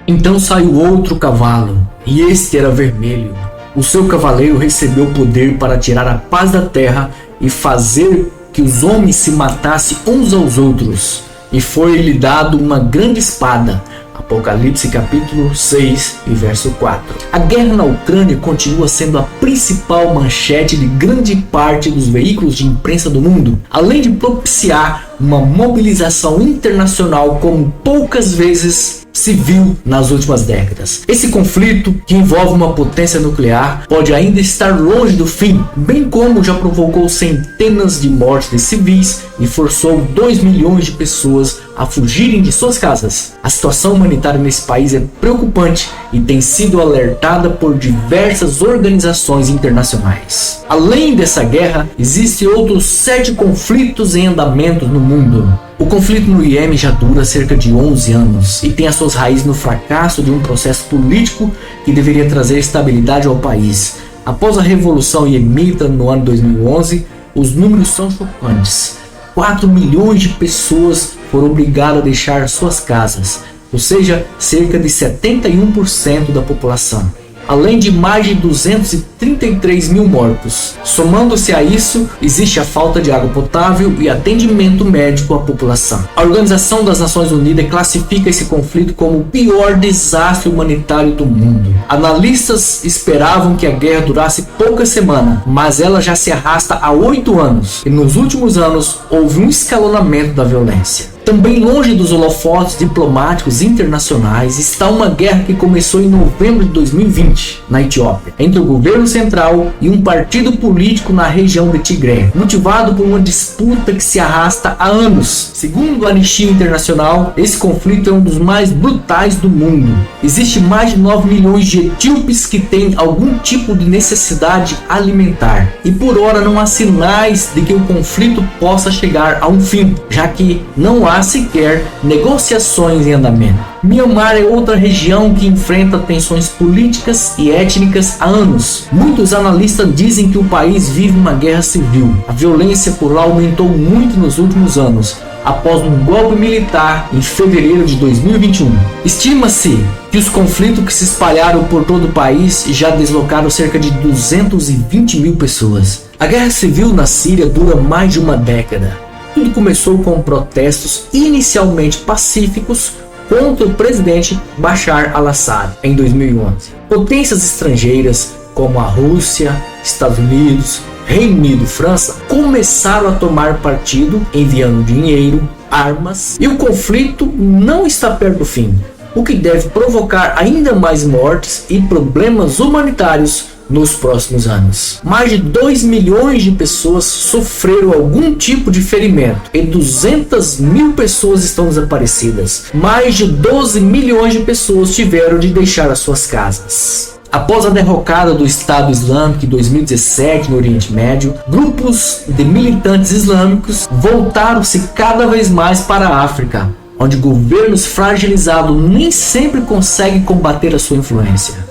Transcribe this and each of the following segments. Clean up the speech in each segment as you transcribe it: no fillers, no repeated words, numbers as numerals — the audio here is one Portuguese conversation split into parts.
Então saiu outro cavalo, e este era vermelho. O seu cavaleiro recebeu poder para tirar a paz da terra e fazer que os homens se matassem uns aos outros. E foi-lhe dado uma grande espada. Apocalipse capítulo 6 e verso 4. A guerra na Ucrânia continua sendo a principal manchete de grande parte dos veículos de imprensa do mundo, além de propiciar uma mobilização internacional como poucas vezes se viu nas últimas décadas. Esse conflito, que envolve uma potência nuclear, pode ainda estar longe do fim, bem como já provocou centenas de mortes de civis e forçou 2 milhões de pessoas a fugirem de suas casas. A situação humanitária nesse país é preocupante e tem sido alertada por diversas organizações internacionais. Além dessa guerra, existem outros 7 conflitos em andamento no mundo. O conflito no Iêmen já dura cerca de 11 anos e tem as suas raízes no fracasso de um processo político que deveria trazer estabilidade ao país. Após a Revolução Iemita no ano 2011, os números são chocantes. 4 milhões de pessoas foram obrigadas a deixar suas casas, ou seja, cerca de 71% da população, além de mais de 233 mil mortos. Somando-se a isso, existe a falta de água potável e atendimento médico à população. A Organização das Nações Unidas classifica esse conflito como o pior desastre humanitário do mundo. Analistas esperavam que a guerra durasse poucas semanas, mas ela já se arrasta há 8 anos, e nos últimos anos houve um escalonamento da violência. Também longe dos holofotes diplomáticos internacionais está uma guerra que começou em novembro de 2020, na Etiópia, entre o governo central e um partido político na região de Tigré, motivado por uma disputa que se arrasta há anos. Segundo a Anistia Internacional, esse conflito é um dos mais brutais do mundo. Existe mais de 9 milhões de etíopes que têm algum tipo de necessidade alimentar, e por hora não há sinais de que o conflito possa chegar a um fim, já que não há sequer negociações em andamento. Myanmar é outra região que enfrenta tensões políticas e étnicas há anos. Muitos analistas dizem que o país vive uma guerra civil. A violência por lá aumentou muito nos últimos anos, após um golpe militar em fevereiro de 2021. Estima-se que os conflitos que se espalharam por todo o país já deslocaram cerca de 220 mil pessoas. A guerra civil na Síria dura mais de uma década. Tudo começou com protestos inicialmente pacíficos contra o presidente Bashar al-Assad em 2011. Potências estrangeiras como a Rússia, Estados Unidos, Reino Unido e França começaram a tomar partido, enviando dinheiro, armas, e o conflito não está perto do fim, o que deve provocar ainda mais mortes e problemas humanitários nos próximos anos. Mais de 2 milhões de pessoas sofreram algum tipo de ferimento e 200 mil pessoas estão desaparecidas. Mais de 12 milhões de pessoas tiveram de deixar as suas casas. Após a derrocada do Estado Islâmico em 2017 no Oriente Médio, grupos de militantes islâmicos voltaram-se cada vez mais para a África, onde governos fragilizados nem sempre conseguem combater a sua influência.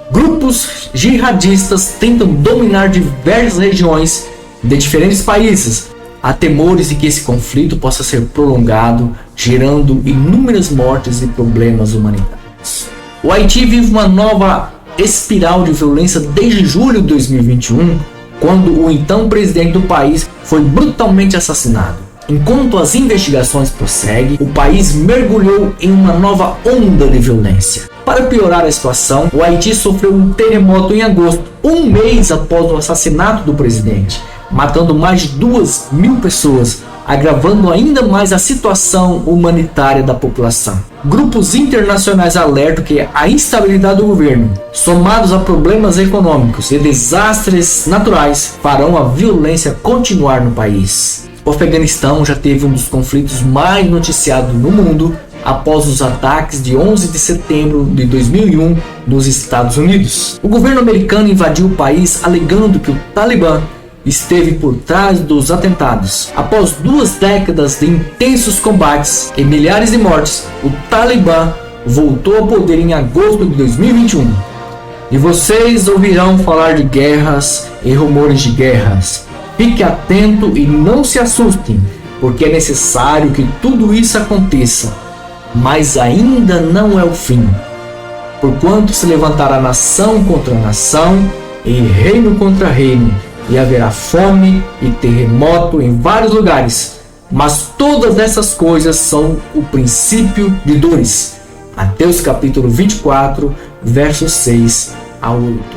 Grupos jihadistas tentam dominar diversas regiões de diferentes países. Há temores de que esse conflito possa ser prolongado, gerando inúmeras mortes e problemas humanitários. O Haiti vive uma nova espiral de violência desde julho de 2021, quando o então presidente do país foi brutalmente assassinado. Enquanto as investigações prosseguem, o país mergulhou em uma nova onda de violência. Para piorar a situação, o Haiti sofreu um terremoto em agosto, um mês após o assassinato do presidente, matando mais de 2 mil pessoas, agravando ainda mais a situação humanitária da população. Grupos internacionais alertam que a instabilidade do governo, somados a problemas econômicos e desastres naturais, farão a violência continuar no país. O Afeganistão já teve um dos conflitos mais noticiados no mundo após os ataques de 11 de setembro de 2001 nos Estados Unidos. O governo americano invadiu o país alegando que o Talibã esteve por trás dos atentados. Após 2 décadas de intensos combates e milhares de mortes, o Talibã voltou ao poder em agosto de 2021. E vocês ouvirão falar de guerras e rumores de guerras. Fique atento e não se assustem, porque é necessário que tudo isso aconteça. Mas ainda não é o fim. Porquanto se levantará nação contra nação, e reino contra reino, e haverá fome e terremoto em vários lugares. Mas todas essas coisas são o princípio de dores. Mateus capítulo 24, versos 6 a 8.